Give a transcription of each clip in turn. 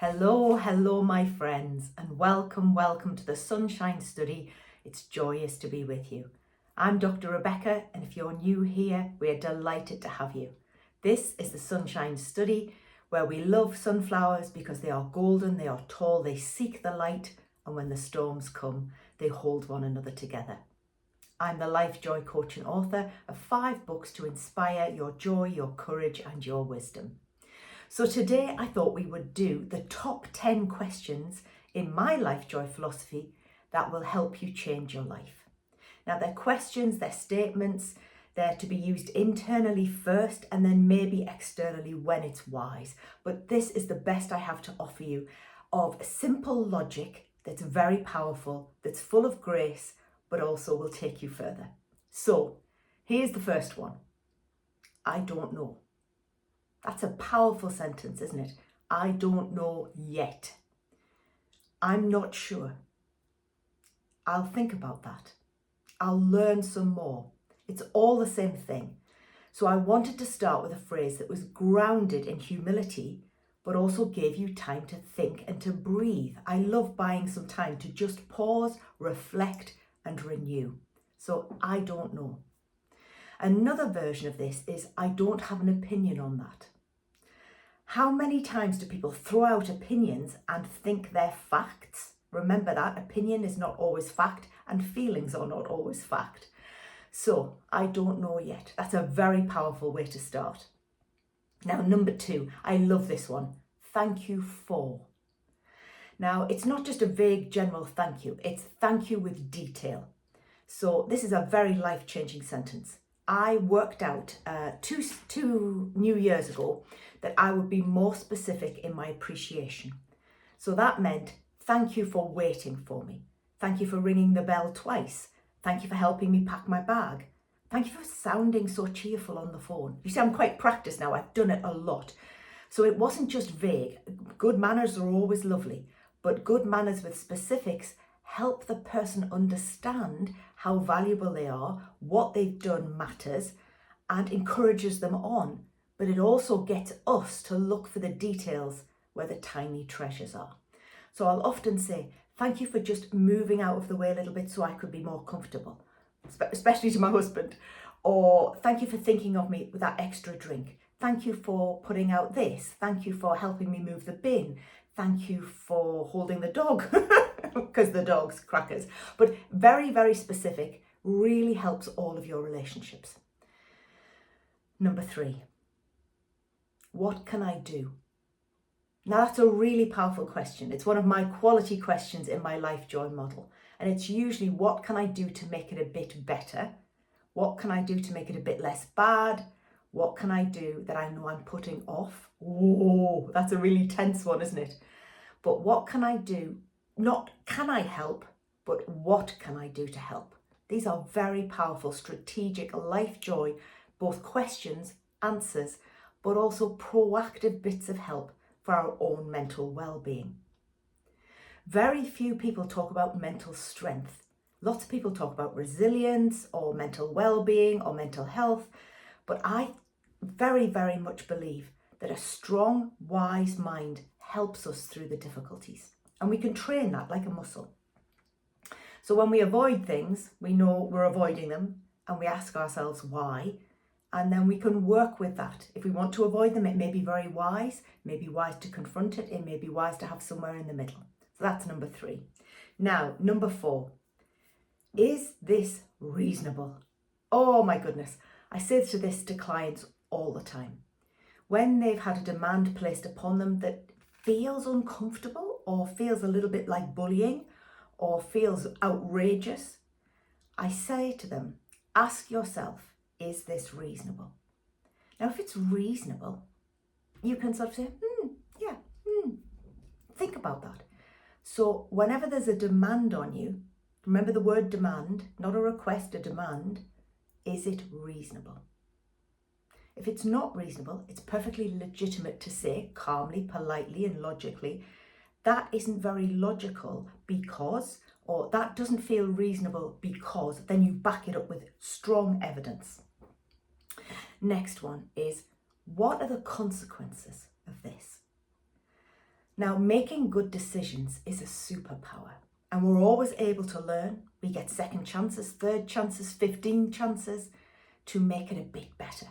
Hello, my friends, and welcome to the Sunshine Study. It's joyous to be with you. I'm Dr. Rebecca, and if you're new here, we're delighted to have you. This is the Sunshine Study, where we love sunflowers because they are golden, they are tall, they seek the light, and when the storms come, they hold one another together. I'm the Lifejoy coach and author of 5 books to inspire your joy, your courage, and your wisdom. So today I thought we would do the top 10 questions in my Lifejoy philosophy that will help you change your life. Now they're questions, they're statements, they're to be used internally first and then maybe externally when it's wise. But this is the best I have to offer you of simple logic that's very powerful, that's full of grace, but also will take you further. So here's the first one. I don't know. That's a powerful sentence, isn't it? I don't know yet. I'm not sure. I'll think about that. I'll learn some more. It's all the same thing. So I wanted to start with a phrase that was grounded in humility, but also gave you time to think and to breathe. I love buying some time to just pause, reflect, and renew. So I don't know. Another version of this is I don't have an opinion on that. How many times do people throw out opinions and think they're facts? Remember that opinion is not always fact and feelings are not always fact. So I don't know yet. That's a very powerful way to start. Now, number 2, I love this one. Thank you for. Now, it's not just a vague general thank you. It's thank you with detail. So this is a very life-changing sentence. I worked out two New Years ago that I would be more specific in my appreciation. So that meant thank you for waiting for me. Thank you for ringing the bell twice. Thank you for helping me pack my bag. Thank you for sounding so cheerful on the phone. You see, I'm quite practiced now. I've done it a lot. So it wasn't just vague. Good manners are always lovely, but good manners with specifics help the person understand how valuable they are, what they've done matters, and encourages them on. But it also gets us to look for the details where the tiny treasures are. So I'll often say, thank you for just moving out of the way a little bit so I could be more comfortable, especially to my husband. Or thank you for thinking of me with that extra drink. Thank you for putting out this. Thank you for helping me move the bin. Thank you for holding the dog, because the dog's crackers. But very, very specific really helps all of your relationships. Number 3, what can I do? Now that's a really powerful question. It's one of my quality questions in my Lifejoy model. And it's usually what can I do to make it a bit better? What can I do to make it a bit less bad? What can I do that I know I'm putting off? Oh, that's a really tense one, isn't it? But what can I do? Not can I help, but what can I do to help? These are very powerful, strategic, Lifejoy, both questions, answers, but also proactive bits of help for our own mental well-being. Very few people talk about mental strength. Lots of people talk about resilience or mental well-being or mental health, but I very, very much believe that a strong, wise mind helps us through the difficulties. And we can train that like a muscle. So when we avoid things, we know we're avoiding them and we ask ourselves why, and then we can work with that. If we want to avoid them, it may be very wise, it may be wise to confront it, it may be wise to have somewhere in the middle. So that's number 3. Now, number 4, is this reasonable? Oh my goodness, I say this to clients all the time. When they've had a demand placed upon them that feels uncomfortable or feels a little bit like bullying or feels outrageous, I say to them, ask yourself, is this reasonable? Now, if it's reasonable, you can sort of say, think about that. So whenever there's a demand on you, remember the word demand, not a request, a demand, is it reasonable? If it's not reasonable, it's perfectly legitimate to say calmly, politely, and logically, that isn't very logical because, or that doesn't feel reasonable because, then you back it up with strong evidence. Next one is, what are the consequences of this? Now, making good decisions is a superpower, and we're always able to learn. We get second chances, third chances, 15 chances to make it a bit better.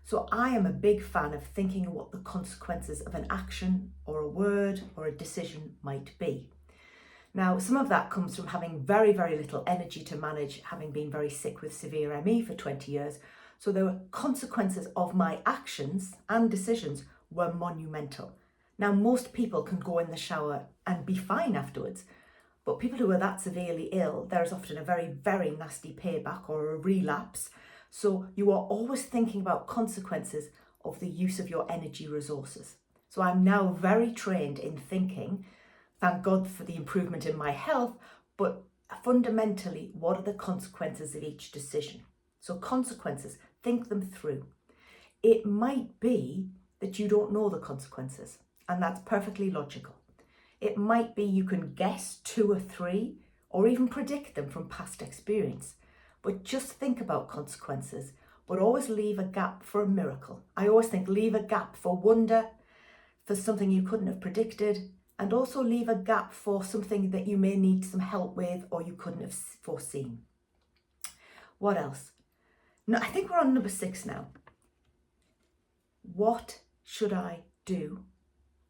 So I am a big fan of thinking of what the consequences of an action or a word or a decision might be. Now, some of that comes from having very, very little energy to manage, having been very sick with severe ME for 20 years. So the consequences of my actions and decisions were monumental. Now, most people can go in the shower and be fine afterwards, but people who are that severely ill, there's often a very, very nasty payback or a relapse. So you are always thinking about consequences of the use of your energy resources. So I'm now very trained in thinking, thank God for the improvement in my health, but fundamentally, what are the consequences of each decision? So consequences, think them through. It might be that you don't know the consequences, and that's perfectly logical. It might be you can guess 2 or 3, or even predict them from past experience. But just think about consequences, but always leave a gap for a miracle. I always think leave a gap for wonder, for something you couldn't have predicted, and also leave a gap for something that you may need some help with or you couldn't have foreseen. What else? No, I think we're on number 6 now. What should I do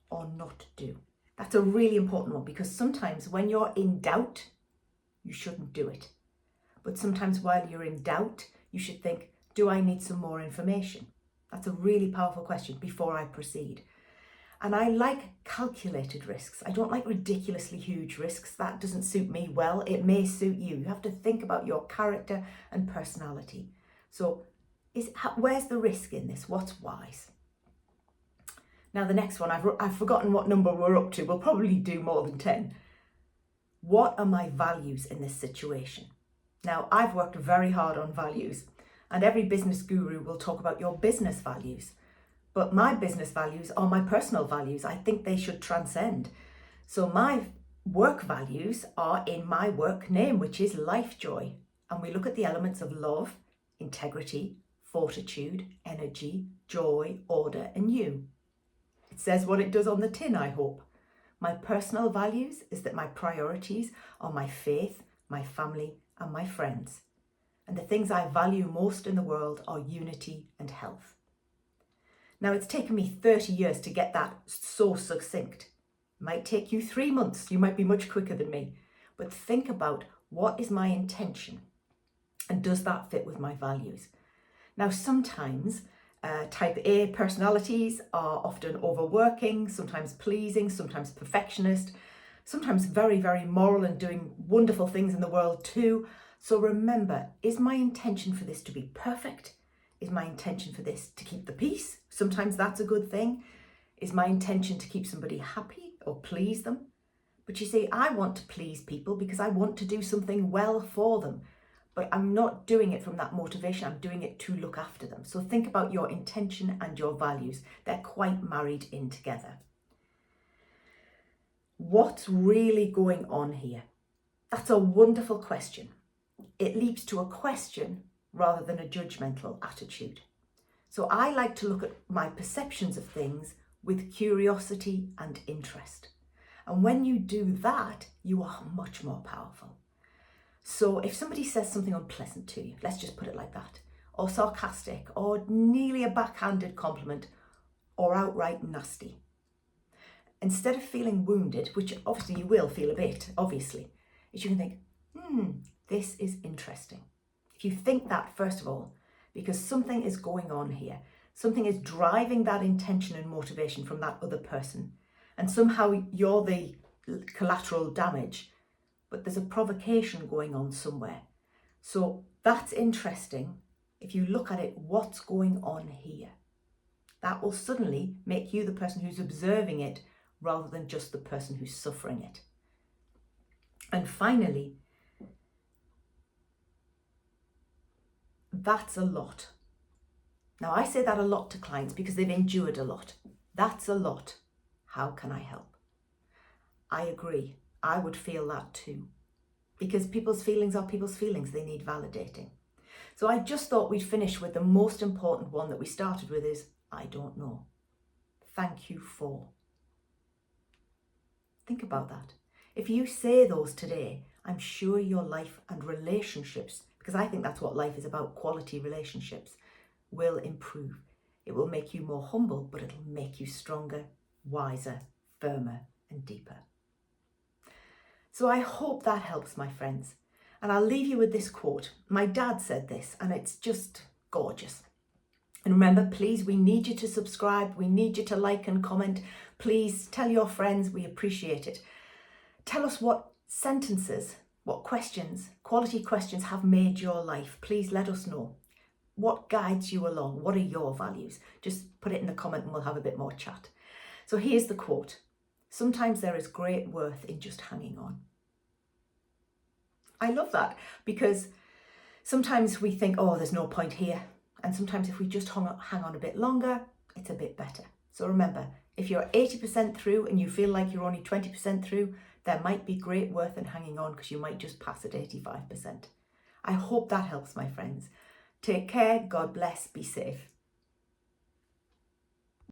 or not do? That's a really important one, because sometimes when you're in doubt, you shouldn't do it. But sometimes while you're in doubt, you should think, do I need some more information? That's a really powerful question before I proceed. And I like calculated risks. I don't like ridiculously huge risks. That doesn't suit me well. It may suit you. You have to think about your character and personality. So where's the risk in this? What's wise? Now the next one, I've forgotten what number we're up to. We'll probably do more than 10. What are my values in this situation? Now, I've worked very hard on values, and every business guru will talk about your business values. But my business values are my personal values. I think they should transcend. So my work values are in my work name, which is Lifejoy. And we look at the elements of love, integrity, fortitude, energy, joy, order, and you. It says what it does on the tin, I hope. My personal values is that my priorities are my faith, my family, and my friends. And the things I value most in the world are unity and health. Now, it's taken me 30 years to get that so succinct. It might take you 3 months. You might be much quicker than me. But think about, what is my intention? And does that fit with my values? Now, sometimes type A personalities are often overworking, sometimes pleasing, sometimes perfectionist, sometimes very, very moral and doing wonderful things in the world too. So remember, is my intention for this to be perfect? Is my intention for this to keep the peace? Sometimes that's a good thing. Is my intention to keep somebody happy or please them? But you see, I want to please people because I want to do something well for them. But I'm not doing it from that motivation. I'm doing it to look after them. So think about your intention and your values. They're quite married in together. What's really going on here? That's a wonderful question. It leads to a question rather than a judgmental attitude. So I like to look at my perceptions of things with curiosity and interest. And when you do that, you are much more powerful. So if somebody says something unpleasant to you, let's just put it like that, or sarcastic, or nearly a backhanded compliment, or outright nasty, instead of feeling wounded, which obviously you will feel a bit, obviously, is you can think, this is interesting. If you think that, first of all, because something is going on here, something is driving that intention and motivation from that other person, and somehow you're the collateral damage, but there's a provocation going on somewhere. So that's interesting. If you look at it, what's going on here? That will suddenly make you the person who's observing it rather than just the person who's suffering it. And finally, that's a lot. Now, I say that a lot to clients because they've endured a lot. That's a lot. How can I help? I agree. I would feel that too. Because people's feelings are people's feelings. They need validating. So I just thought we'd finish with the most important one that we started with is, I don't know. Thank you for. Think about that. If you say those today, I'm sure your life and relationships, because I think that's what life is about, quality relationships, will improve. It will make you more humble, but it'll make you stronger, wiser, firmer, and deeper. So I hope that helps, my friends. And I'll leave you with this quote. My dad said this, and it's just gorgeous. And remember, please, we need you to subscribe. We need you to like and comment. Please tell your friends. We appreciate it. Tell us what sentences, what questions, quality questions have made your life. Please let us know. What guides you along? What are your values? Just put it in the comment and we'll have a bit more chat. So here's the quote. Sometimes there is great worth in just hanging on. I love that because sometimes we think, oh, there's no point here. And sometimes if we just hang on a bit longer, it's a bit better. So remember, if you're 80% through and you feel like you're only 20% through, there might be great worth in hanging on because you might just pass at 85%. I hope that helps, my friends. Take care, God bless, be safe.